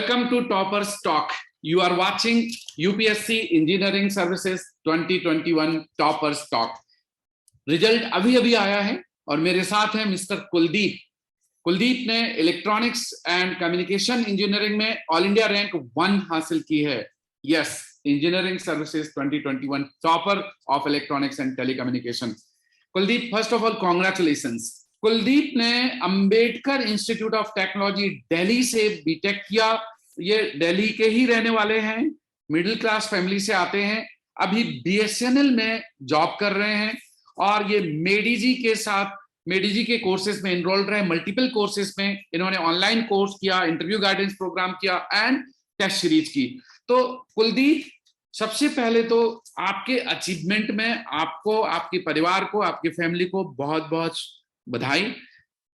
Welcome to Toppers Talk. You are watching UPSC Engineering Services 2021 Toppers Talk. Result अभी अभी आया है और मेरे साथ है मिस्टर कुलदीप। कुलदीप ने इलेक्ट्रॉनिक्स एंड कम्युनिकेशन इंजीनियरिंग में ऑल इंडिया रैंक 1 हासिल की है। Yes, engineering services 2021 topper of electronics and telecommunication. Kuldeep, first of all congratulations. Kuldeep ने Ambedkar institute of technology Delhi से बीटेक किया। ये दिल्ली के ही रहने वाले हैं, मिडिल क्लास फैमिली से आते हैं, अभी बीएसएनएल में जॉब कर रहे हैं और ये मेडीजी के साथ मेडीजी के कोर्सेज में एनरोल्ड रहे। मल्टीपल कोर्सेज में इन्होंने ऑनलाइन कोर्स किया, इंटरव्यू गाइडेंस प्रोग्राम किया एंड टेस्ट सीरीज की। तो कुलदीप, सबसे पहले तो आपके अचीवमेंट में आपको, आपके परिवार को, आपकी फैमिली को बहुत बहुत बधाई।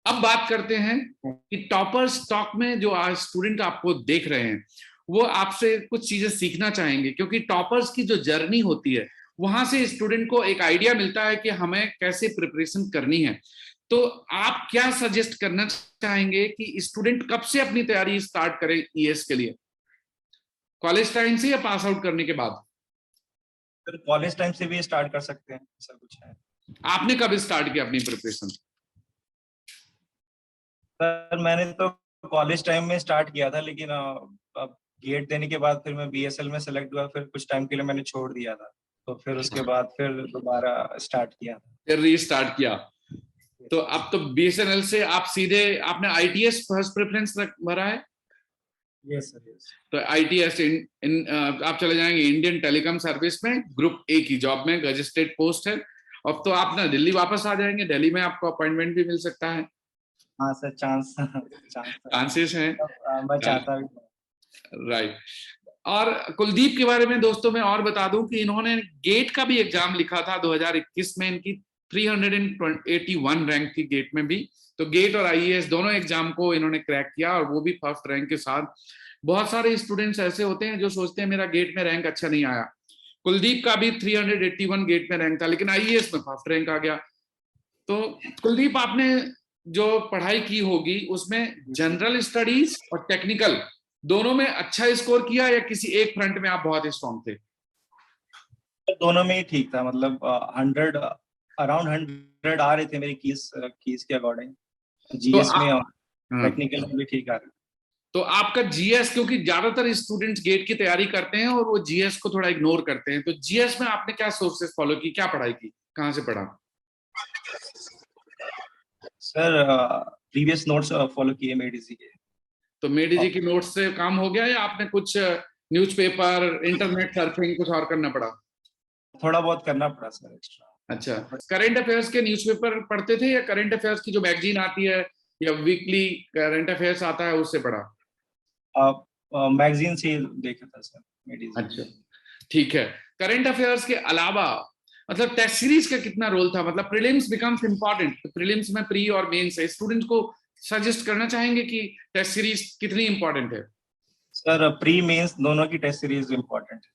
अब बात करते हैं कि टॉपर्स टॉक में जो आज स्टूडेंट आपको देख रहे हैं वो आपसे कुछ चीजें सीखना चाहेंगे, क्योंकि टॉपर्स की जो जर्नी होती है वहां से स्टूडेंट को एक आइडिया मिलता है कि हमें कैसे प्रिपरेशन करनी है। तो आप क्या सजेस्ट करना चाहेंगे कि स्टूडेंट कब से अपनी तैयारी स्टार्ट करे ईएस के लिए? कॉलेज टाइम से या पास आउट करने के बाद? कॉलेज टाइम से भी स्टार्ट कर सकते हैं, ऐसा कुछ है। आपने कब स्टार्ट किया अपनी प्रिपरेशन? सर मैंने तो कॉलेज टाइम में स्टार्ट किया था, लेकिन अब गेट देने के बाद फिर मैं बीएसएल में सेलेक्ट हुआ, फिर कुछ टाइम के लिए मैंने छोड़ दिया था, तो फिर उसके बाद फिर दोबारा स्टार्ट किया, फिर रीस्टार्ट किया। तो अब तो बीएसएनएल से आप सीधे आपने आईटीएस फर्स्ट प्रेफरेंस भरा है? Yes sir, yes. तो आईटीएस आप चले जाएंगे इंडियन टेलीकॉम सर्विस में, ग्रुप ए की जॉब में, गजेस्टेड पोस्ट है। अब तो आप ना दिल्ली वापस आ जाएंगे, दिल्ली में आपको अपॉइंटमेंट भी मिल सकता है। हाँ सर, चांसेस हैं, मैं चाहता हूँ। राइट। और कुलदीप के बारे में दोस्तों मैं और बता दूं कि इन्होंने गेट का भी एग्जाम लिखा था 2021 में। इनकी 381 रैंक थी गेट में भी। तो गेट और आईएएस दोनों एग्जाम को इन्होंने क्रैक किया और वो भी फर्स्ट रैंक के साथ। बहुत सारे स्टूडेंट्स ऐसे होते हैं जो सोचते हैं मेरा गेट में रैंक अच्छा नहीं आया। कुलदीप का भी 381 गेट में रैंक था, लेकिन आईएएस में फर्स्ट रैंक आ गया। तो कुलदीप, आपने जो पढ़ाई की होगी उसमें जनरल स्टडीज और टेक्निकल दोनों में अच्छा स्कोर किया या किसी एक फ्रंट में आप बहुत स्ट्रॉन्ग थे? दोनों में ही ठीक था, मतलब 100 अराउंड 100 आ रहे थे मेरी कीज के अकॉर्डिंग। जीएस में और टेक्निकल में भी ठीक आ रहे थे। तो आपका जीएस, क्योंकि ज्यादातर स्टूडेंट्स गेट की तैयारी करते हैं और वो जीएस को थोड़ा इग्नोर करते हैं, तो जीएस में आपने क्या सोर्सेस फॉलो की, क्या पढ़ाई की, कहाँ से पढ़ा? सर प्रीवियस नोट्स फॉलो किए मेडीजी के। तो मेडीजी के नोट्स से काम हो गया या आपने कुछ न्यूज़पेपर, इंटरनेट सर्फिंग कुछ और करना पड़ा? थोड़ा बहुत करना पड़ा सर एक्स्ट्रा। अच्छा, करंट अफेयर्स के न्यूज़पेपर पढ़ते थे या करंट अफेयर्स की जो मैगजीन आती है या वीकली करंट अफेयर्स आता है उससे पढ़ा? मैगजीन से देखा था सर मेडीजी। अच्छा, ठीक है। करंट अफेयर्स के अलावा मतलब टेस्ट सीरीज का कितना रोल था? मतलब प्रीलिम्स बिकम्स इंपॉर्टेंट, तो प्रीलिम्स में प्री और मेंस है, स्टूडेंट को सजेस्ट करना चाहेंगे कि टेस्ट सीरीज कितनी इंपॉर्टेंट है? सर प्री मेंस दोनों की टेस्ट सीरीज इंपॉर्टेंट है।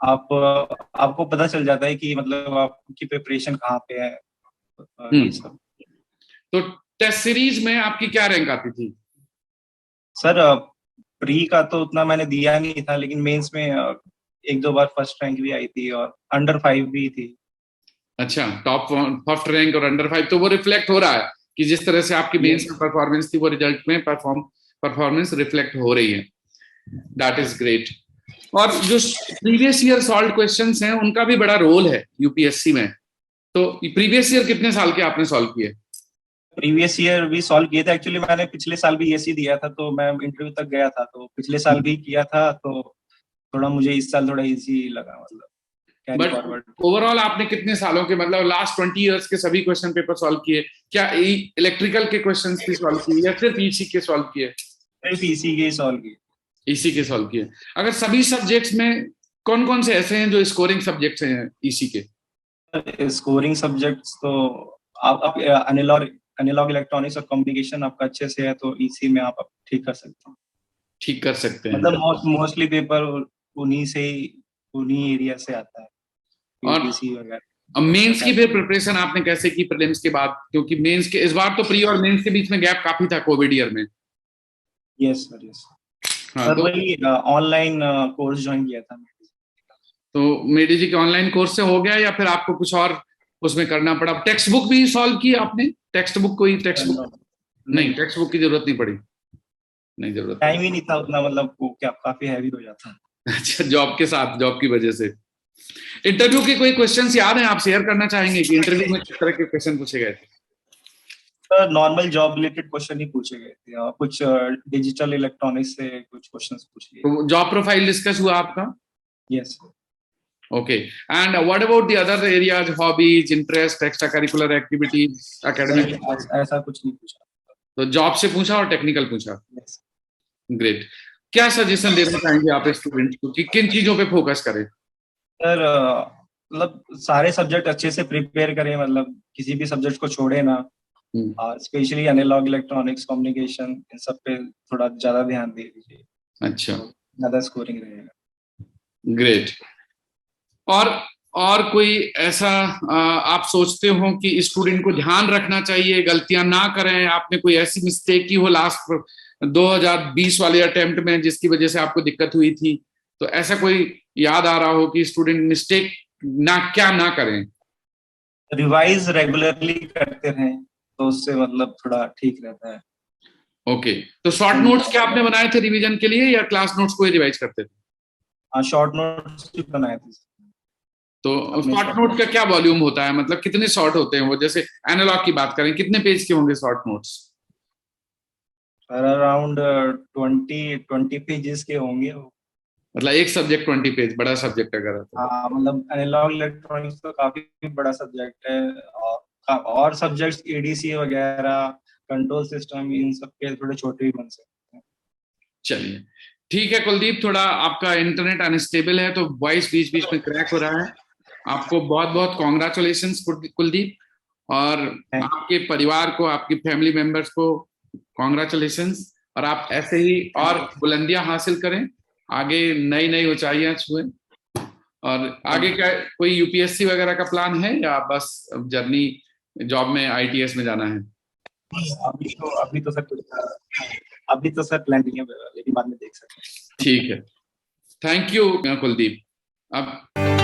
आपको पता चल जाता है कि मतलब आपकी प्रिपरेशन कहाँ पे है। तो टेस्ट सीरीज में आपकी क्या रैंक आती थी? सर प्री का तो उतना मैंने दिया नहीं था, लेकिन मेंस में एक दो बार फर्स्ट रैंक भी आई थी और अंडर 5 भी थी। अच्छा, टॉप फर्स्ट रैंक और अंडर 5, तो वो रिफ्लेक्ट हो रहा है कि जिस तरह से आपकी मेंस में परफॉर्मेंस थी वो रिजल्ट में परफॉर्मेंस रिफ्लेक्ट हो रही है। That is great. और जो प्रीवियस ईयर सॉल्व क्वेश्चंस हैं उनका भी बड़ा रोल है यूपीएससी में। तो प्रीवियस ईयर कितने साल के आपने सॉल्व किए? प्रीवियस ईयर भी सॉल्व किए थे। एक्चुअली मैंने पिछले साल भी एसी दिया था, तो मैं इंटरव्यू तक गया था, तो पिछले साल भी किया था, तो थोड़ा मुझे इस साल थोड़ा इजी लगा, मतलब। बट ओवरऑल आपने कितने सालों के, मतलब लास्ट 20 इयर्स के सभी क्वेश्चन पेपर सॉल्व किए? क्या इलेक्ट्रिकल के क्वेश्चंस भी सॉल्व किए या सिर्फ ईसी के सॉल्व किए? सिर्फ ईसी के सॉल्व किए। ईसी के सॉल्व किए। अगर सभी सब्जेक्ट्स में कौन कौन से ऐसे हैं जो स्कोरिंग सब्जेक्ट्स हैं ईसी के? स्कोरिंग सब्जेक्ट्स तो आप एनालॉग इलेक्ट्रॉनिक्स और कम्युनिकेशन आपका अच्छे से है, तो ईसी में आप ठीक कर सकते हैं। ठीक कर सकते हैं, मतलब मोस्टली पेपर उन्हीं एरिया से आता है। और अब मेंस की फिर प्रिपरेशन आपने कैसे की प्रीलिम्स के बाद? क्योंकि मेंस के इस बार तो प्री और मेंस के बीच में गैप काफी था कोविड ईयर में। यस सर, यस हाँ, सर। तो वही ऑनलाइन कोर्स ज्वाइन किया था। मेडी जी के ऑनलाइन कोर्स से हो गया या फिर आपको कुछ और उसमें करना पड़ा? टेक्स्ट बुक भी सॉल्व की आपने? टेक्स्ट बुक टेक्स्ट बुक नहीं, टेक्स्ट बुक की जरूरत नहीं पड़ी? नहीं जरूरत पड़ी। टाइम ही नहीं था उतना, मतलब वो क्या काफी हैवी हो जाता। अच्छा, जॉब के साथ, जॉब की वजह से। इंटरव्यू के कोई क्वेश्चंस याद हैं, आप शेयर करना चाहेंगे कि इंटरव्यू में किस तरह के क्वेश्चन पूछे गए थे? Sir normal job related question ही पूछे गए थे, और कुछ डिजिटल इलेक्ट्रॉनिक्स से कुछ क्वेश्चंस पूछ लिए। तो जॉब प्रोफाइल डिस्कस हुआ आपका? Yes. Okay, and what about the other areas, hobbies, interest, extra curricular activities, academic? ऐसा कुछ नहीं पूछा। तो जॉब से पूछा और टेक्निकल पूछा। यस। ग्रेट। क्या सजेशन देना चाहेंगे आप स्टूडेंट्स को कि किन चीजों पे फोकस करें? सर मतलब सारे सब्जेक्ट अच्छे से प्रिपेयर करें, मतलब किसी भी सब्जेक्ट को छोड़े ना, और स्पेशली एनालॉग इलेक्ट्रॉनिक्स, कम्युनिकेशन, इन सब पे थोड़ा ज्यादा ध्यान दे दीजिए। अच्छा, ज्यादा स्कोरिंग रहेगा। ग्रेट। और कोई ऐसा आप सोचते हो कि स्टूडेंट को ध्यान रखना चाहिए, गलतियां ना करें? आपने कोई ऐसी मिस्टेक की हो लास्ट 2020 वाले अटेम्प्ट में जिसकी वजह से आपको दिक्कत हुई थी? तो ऐसा कोई याद आ रहा हो कि स्टूडेंट मिस्टेक क्या ना करें? रिवाइज रेगुलरली करते रहें तो उससे मतलब थोड़ा ठीक रहता है। ओके, तो शॉर्ट नोट्स क्या आपने बनाए थे रिवीजन के लिए या क्लास नोट्स को ही रिवाइज करते थे? हाँ, शॉर्ट नोट्स भी बनाए थे। तो शॉर्ट नोट का क्या वॉल्यूम होता है, मतलब कितने शॉर्ट होते हैं वो? जैसे एनालॉग की बात करें, कितने पेज के होंगे शॉर्ट नोट्स? अराउंड 20 पेजेस के होंगे वो। मतलब एक सब्जेक्ट 20 पेज, बड़ा सब्जेक्ट अगर है तो। हाँ, मतलब एनालॉग इलेक्ट्रॉनिक्स तो काफी बड़ा सब्जेक्ट है, और सब्जेक्ट्स एडीसी वगैरह, कंट्रोल सिस्टम, इन सब के थोड़े छोटे भी बन सकते हैं। चलिए, ठीक है कुलदीप, थोड़ा आपका इंटरनेट अनस्टेबल है तो वॉइस बीच बीच में क्रैक हो रहा है। आपको बहुत बहुत कॉन्ग्रेचुलेशंस कुलदीप, और आपके परिवार को, आपकी फैमिली मेंबर्स को कॉन्ग्रेचुलेशंस। और आप ऐसे ही और बुलंदियां हासिल करें, आगे नई नई ऊंचाइयां छुएं। और आगे क्या कोई यूपीएससी वगैरह का प्लान है या बस जर्नी जॉब में आईटीएस में जाना है? अभी तो सर प्लान नहीं है, लेकिन बाद में देख सकते हैं। ठीक है, थैंक यू कुलदीप। अब